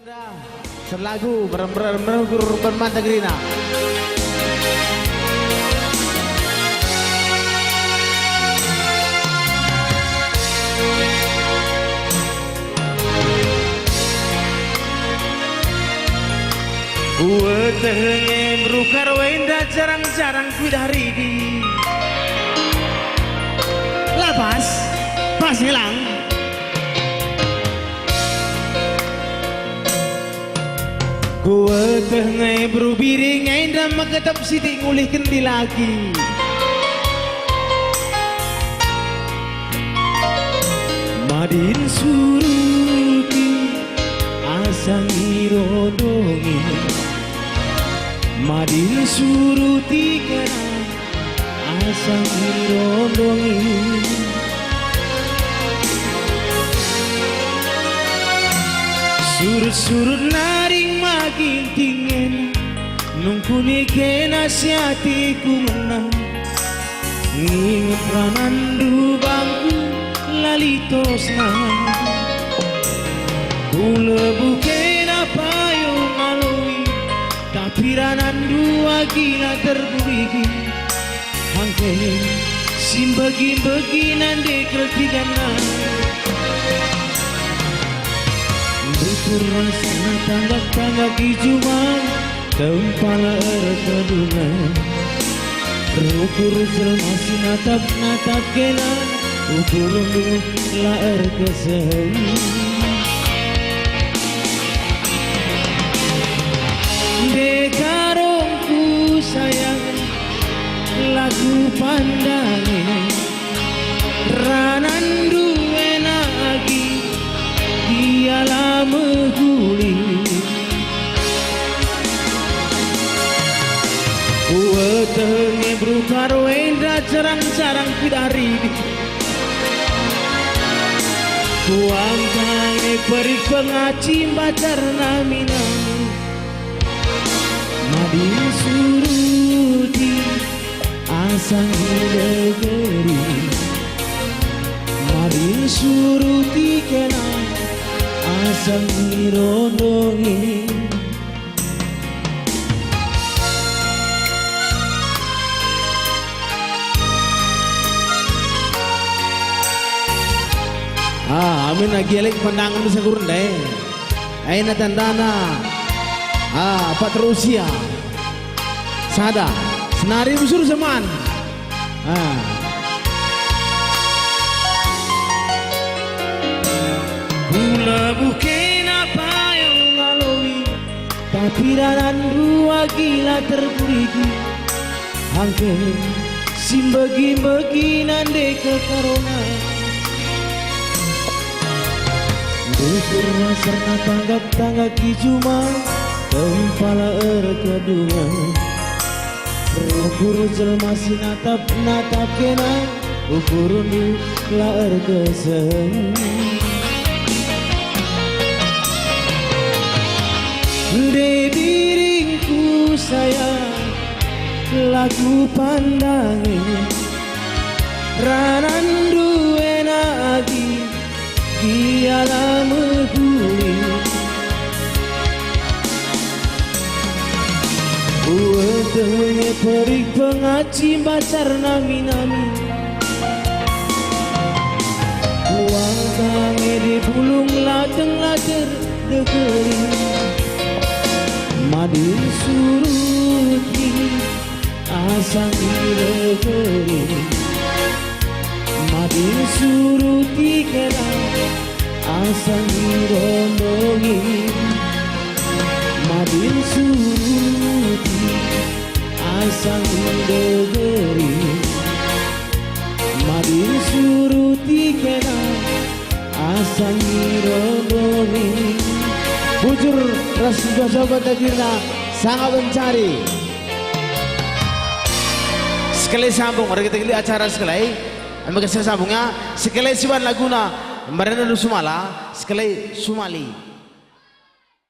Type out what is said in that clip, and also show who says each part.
Speaker 1: Baginda selagu bermanta gerina. Buat tengem rukar wenda jarang-jarang kuidari di lapas pas hilang. Gua tengah berubiri ngain dan mengetap sidik ngulih kendi lagi. Madin suruti asang irodongi, Madin suruti kena asang irodongi. Surut-surut naring makin tingin, nungkuni kena siatiku menang. Nginget ranandu bangku lalitos nang, kulebu kena payung alui, tapi ranandu agila terburigi. Hangkene simbagi-bagi nande kertigana. Berkurang sana tangga-tangga kijuman, tempala erkedungan. Berukur selmasi natap-natap kena, ukur lu la erkesen. Dekarongku sayang, lagu pandangin, ranandu enagi. Dialah mengguling, uetenge berukar wenda jarang-jarang kuidari. Kuangkange perik pengacim bacar namina. Madin suruti asang hidegeri, Madin suruti kena asang irondongi. Amin lagi elek pandangan bisa kurang deh. Aina tandana. Patrusia. Sada. Senari busur zaman. Gula bukan apa yang ngalui, tapi ranandu agila terburigi. Hangke simbagi-bagi nande kekarona. Berkurang serna tanggap-tanggap kijuma, tempala erkedungan. Berukur jelmasi natap-natap kena, ukur lu la erkesen. De diringku sayang, lagu pandangin, ranandu enagi. Dialah mengguling, uetenge perik pengacim bacar nami-nami. Kuangkange di bulung lateng-later degeri. Madin suruti asang iregeri, Madin suruti kena asang irondongi. Madin suruti asang iregeri, Madin suruti kena asang irondongi. Bujur rasa sahabat dagirna sangat mencari. Sekali sambung, mari kita lihat acara sekali. Ambil saya sambungnya sekali siwan laguna Marina Sumala sekali Sumali.